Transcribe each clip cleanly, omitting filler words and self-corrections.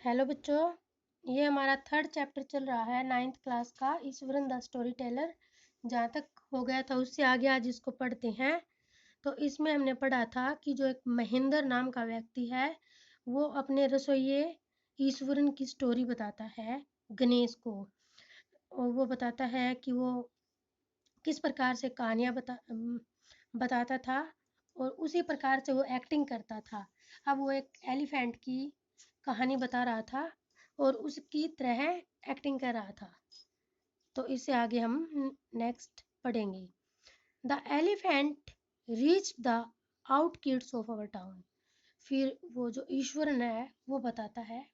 Hello बच्चों, ये हमारा थर्ड चैप्टर चल रहा है 9th क्लास का ईश्वरन द स्टोरी टेलर। जहाँ तक हो गया था उससे आगे आज इसको पढ़ते हैं। तो इसमें हमने पढ़ा था कि जो एक महेंद्र नाम का व्यक्ति है वो अपने रसोइये ईश्वरन की स्टोरी बताता है गणेश को। और वो बताता है कि वो किस प्रकार से कहानियाँ बताता था और उसी प्रकार से वो एक्टिंग करता था। अब वो एक एलिफेंट की कहानी बता रहा था और उसकी तरह एक्टिंग कर रहा था। तो इससे आगे हम नेक्स्ट पढ़ेंगे। The elephant reach the out kids of our town. फिर वो जो ईश्वरन है वो बताता है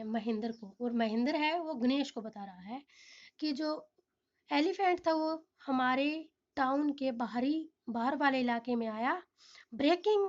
महेंद्र को, और महेंद्र है वो गणेश को बता रहा है कि जो एलिफेंट था वो हमारे टाउन के बाहर वाले इलाके में आया, breaking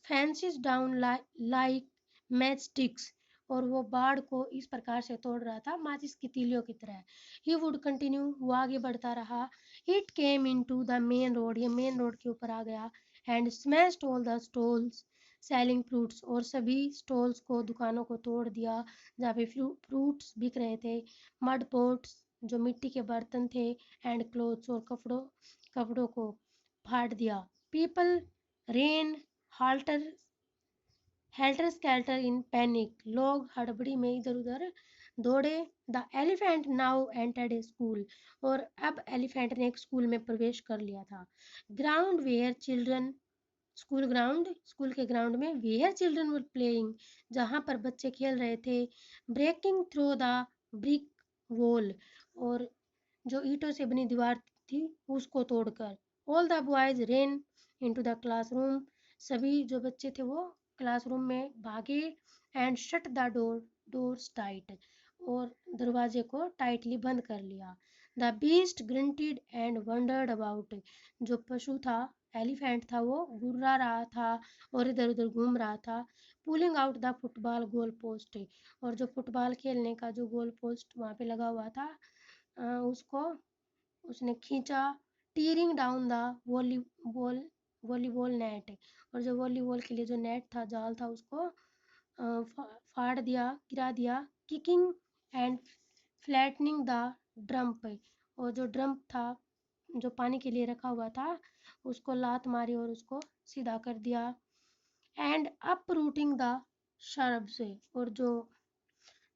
fences down like matchsticks. और वो बाड़ को इस प्रकार से तोड़ रहा था माचिस की तीलियों की तरह। ही वुड कंटिन्यू, वो आगे बढ़ता रहा। It came into the main road, ये मेन रोड के ऊपर आ गया। And smashed all the stalls selling fruits, और सभी स्टॉल्स को, दुकानों को तोड़ दिया जहाँ पे फ्रूट्स बिक रहे थे। मड पोट्स, जो मिट्टी के बर्तन थे, एंड क्लोथ्स, और कपड़ों को फाड़ दिया। People ran halter helter skelter in panic, लोग हड़बड़ी में इधर उधर दौड़े। The elephant now entered a school, और अब एलिफेंट ने एक स्कूल में प्रवेश कर लिया था। ग्राउंड वेयर चिल्ड्रन, स्कूल के ग्राउंड में, वेयर चिल्ड्रन वर प्लेइंग, जहाँ पर बच्चे खेल रहे थे। Breaking through the brick wall, और जो ईंटों से बनी दीवार थी उसको तोड़कर। All the boys ran into the classroom, सभी जो बच्चे थे वो क्लासरूम में भागे। And shut the doors tight, और दरवाजे को टाइटली बंद कर लिया। The beast grunted and wondered about, जो पशु था, एलिफेंट था, वो गुर्रा रहा था और इधर उधर घूम रहा था। Pulling out the football goal post, और जो फुटबॉल खेलने का जो गोल पोस्ट वहाँ पे लगा हुआ था उसको उसने खींचा। Tearing down the volleyball volleyball net, और जो वॉलीबॉल के लिए जो नेट था, जाल था, उसको फाड़ दिया, गिरा दिया। Kicking and flattening the drum पे, और जो ड्रम था जो पानी के लिए रखा हुआ था उसको लात मारी और उसको सीधा कर दिया। एंड अप रूटिंग द शरब से, और जो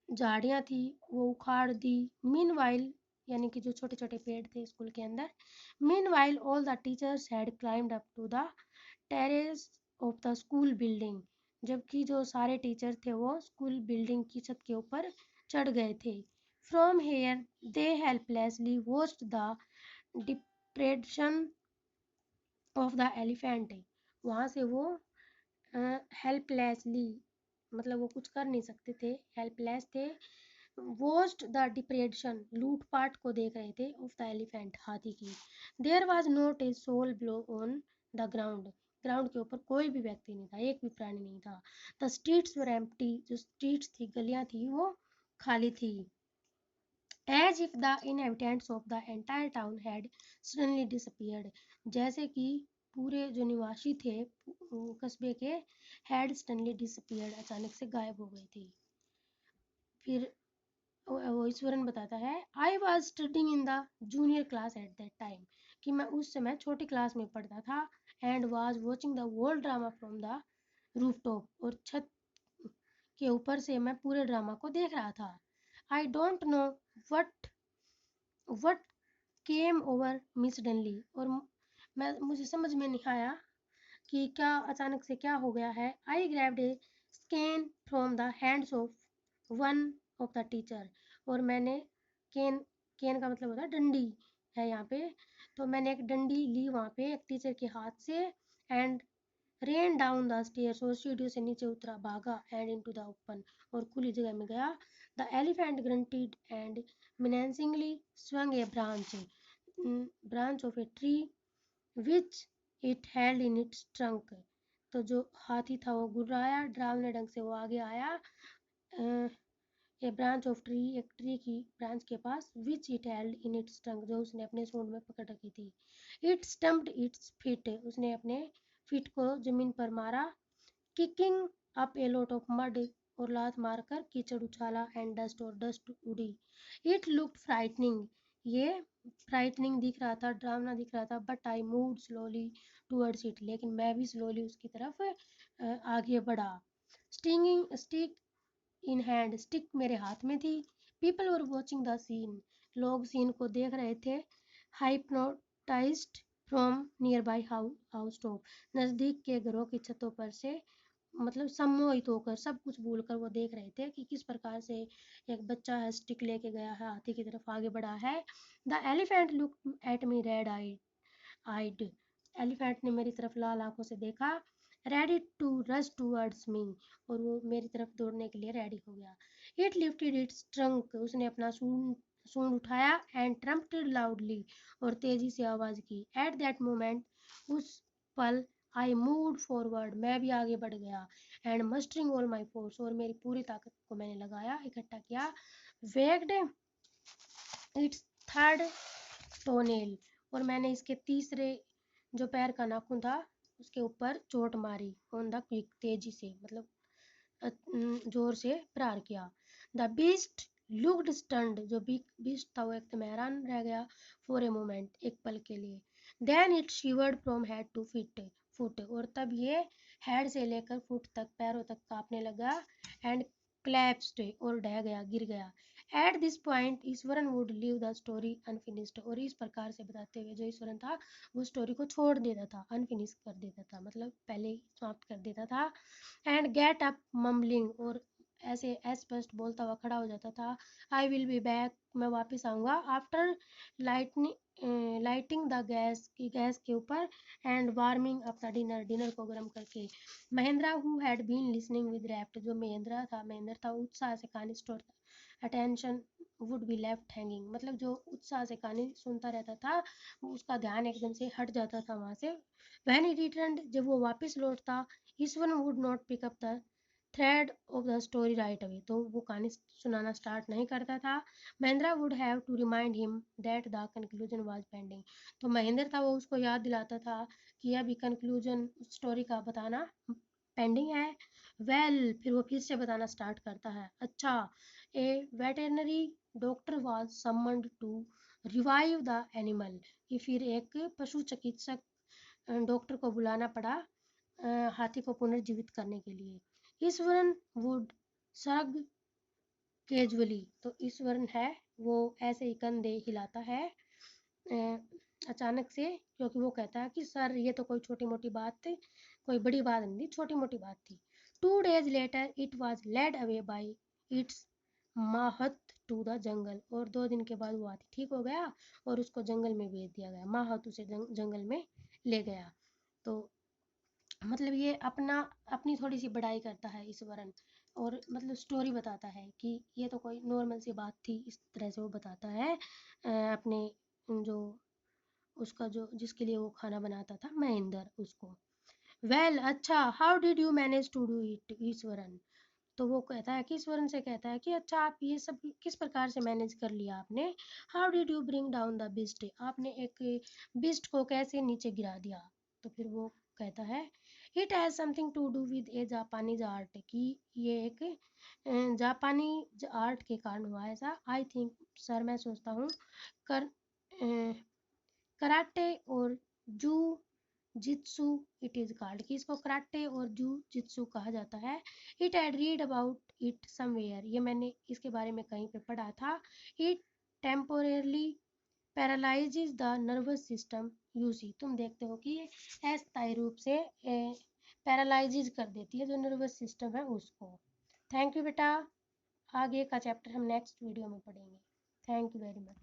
झाड़ियाँ थी वो उखाड़ दी। मीन वाइल, यानी कि जो छोटे छोटे पेड़ थे स्कूल के अंदर। Meanwhile all the teachers had climbed up to the terrace of the school building, जबकि जो सारे टीचर थे वो स्कूल बिल्डिंग की छत के ऊपर चढ़ गए थे। From here they helplessly watched the depression of the elephant, वहाँ से वो हेल्पलेसली, मतलब वो कुछ कर नहीं सकते थे, हेल्पलेस थे। वॉच्ड द डिप्रेशन, लूटपाट को देख रहे थे, ऑफ द एलिफेंट, हाथी की। There was not a soul below on the ground, ground के ऊपर कोई भी व्यक्ति नहीं था, एक भी प्राणी नहीं था। द स्ट्रीट्स वर एम्प्टी, जो स्ट्रीट्स थी, गलियां थी, वो खाली थी। As if the inhabitants of the entire town had suddenly disappeared, जैसे कि पूरे जो निवासी थे कस्बे के, हैड सडनली डिसअपियर्ड, अचानक से गायब हो गए थे। फिर वो ईश्वरन बताता है, I was studying in the junior class at that time, कि मैं उस समय छोटी क्लास में पढ़ता था। And was watching the whole drama from the roof top, और छत के ऊपर से मैं पूरे ड्रामा को देख रहा था। I don't know what what came over me suddenly, और मुझे समझ में नहीं आया कि क्या अचानक से क्या हो गया है। I grabbed a cane from the hands of one of the teacher, और मैंने केन केन का मतलब होता है डंडी है यहाँ पे, तो मैंने एक डंडी ली वहाँ पे एक टीचर के हाथ से। And rain down the stairs, और सीढ़ियों से नीचे उतरा, भागा। एंड इनटू द ओपन, और खुली जगह में गया। The elephant granted and menacingly swung a branch of a tree which it held in its trunk, तो जो हाथी था वो गुर्राया, डरावने ढंग से वो आगे आया ए ब्रांच ऑफ ट्री, एक ट्री की ब्रांच के पास। Which it held in its trunk, जो उसने अपने सूंड में पकड़ रखी थी। इट स्टम्प्ड इट्स फीट, उसने अपने फीट को जमीन पर मारा। Kicking up a lot of mud और लात मारकर कीचड़ उछाला एंड डस्ट और डस्ट उड़ी। इट लुक्ड फ्राइटनिंग, ये फ्राइटनिंग दिख रहा था, डरावना दिख रहा था। But I moved slowly towards it, लेकिन मैं भी स्लोली उसकी तरफ आगे बढ़ा। स्टिक इन हैंड, स्टिक मेरे हाथ में थी। People were watching the scene, लोग सीन को देख रहे थे। Hypnotised from nearby house top, नज़दीक के घरों की छतों पर से मतलब सम्मोहित होकर, सब कुछ भूलकर वो देख रहे थे कि किस प्रकार से एक बच्चा है स्टिक लेके गया है, हाथी की तरफ आगे बढ़ा है। The elephant look at me red eyed, elephant ने मेरी तरफ लाल आंखों से देखा। Ready to rush towards me, और वो मेरी तरफ दौड़ने के लिए रेडी हो गया। इट लिफ्टेड इट्स ट्रंक, उसने अपना सूंड उठाया। एंड ट्रम्पेटेड लाउडली, और तेजी से आवाज की। एट दैट मोमेंट, उस पल, आई मूव्ड फॉरवर्ड, मैं भी आगे बढ़ गया। एंड मस्टरिंग ऑल माई फोर्स, और मेरी पूरी ताकत को मैंने लगाया, इकट्ठा किया। वेग्ड इट्स थर्ड टोनेल, और मैंने इसके तीसरे जो पैर का नाखून था उसके ऊपर चोट मारी। ऑन द क्विक, तेजी से, मतलब जोर से प्रहार किया। द बीस्ट लुक्ड स्टन्ड, जो बीस्ट था वो एकदम हैरान रह गया। फॉर ए मोमेंट, एक पल के लिए। Then it shivered from head to foot, और तब ये हेड से लेकर फुट तक, पैरों तक कांपने लगा। एंड क्लैप्स्ड, और ढह गया, गिर गया। At this point Eswaran would leave the story unfinished, और इस प्रकार से बताते हुए जो ईश्वरन था वो स्टोरी को छोड़ देता था, अनफिनिश कर देता था, मतलब पहले ही समाप्त कर देता था। एंड गेट अप मम्बलिंग, और ऐसे अस्पष्ट बोलता हुआ खड़ा हो जाता था। आई विल बी बैक, मैं वापस आऊँगा। आफ्टर लाइटिंग द गैस के ऊपर। And warming up the dinner, dinner को गर्म करके। Mahendra who had been listening with rapt, जो महेंद्र था उत्साह से कहानी store attention would be left hanging, मतलब जो उत्साह से कहानी सुनता रहता था उसका ध्यान एकदम से हट जाता था वहां से। व्हेन ही रिटर्न्ड, जब वो वापस लौटता, Ishwar would not pick up the thread of the story right away, तो वो कहानी सुनाना स्टार्ट नहीं करता था। Mahendra would have to remind him that the conclusion was pending, तो महेंद्र था वो उसको याद दिलाता था कि अभी कंक्लूजन स्टोरी का बताना पेंडिंग है। फिर वो फिर से बताना स्टार्ट करता है। अच्छा, a veterinary doctor was summoned to revive the animal, कि फिर एक पशु चिकित्सक डॉक्टर को बुलाना पड़ा हाथी को पुनर्जीवित करने के लिए। ईश्वरन वुड सग कैजुअली, तो ईश्वरन है वो ऐसे ही कंधे हिलाता है अचानक से, क्योंकि वो कहता है कि सर ये तो कोई छोटी मोटी बात थी, कोई बड़ी बात नहीं थी, छोटी मोटी बात थी। 2 days later it was led away by its mahout to the jungle, और 2 दिन के बाद वो हाथी ठीक हो गया और उसको जंगल में भेज दिया गया। माहत उसे जंगल में ले गया। तो मतलब ये अपनी थोड़ी सी बड़ाई करता है ईश्वरन, और मतलब स्टोरी बताता है कि ये तो कोई नॉर्मल सी बात थी, इस तरह से वो बताता है अपने जो उसका जो जिसके लिए वो खाना बनाता था महेंद्र उसको। अच्छा, how did you manage to do it Eswaran, तो वो कहता है कि ईश्वरन से कहता है कि अच्छा आप ये सब किस प्रकार से मैनेज कर लिया आपने। How did you bring down the beast, आपने एक बिस्ट को कैसे नीचे गिरा दिया। तो फिर वो कहता है it has something to do with a Japanese art, कि ये एक जापानी आर्ट के कारण हुआ है ऐसा। आई थिंक सर, मैं सोचता हूँ कर कराटे और जू जित्सु इट इज कॉल्ड, कि इसको कराटे और जू जित्सु कहा जाता है। It had read about it somewhere, ये मैंने इसके बारे में कहीं पे पढ़ा था। It temporarily paralyses the nervous system, you see, तुम देखते हो कि ये अस्थायी रूप से पैरालाइजेज कर देती है जो नर्वस सिस्टम है उसको। थैंक यू बेटा, आगे का चैप्टर हम नेक्स्ट वीडियो में पढ़ेंगे। Thank you very much.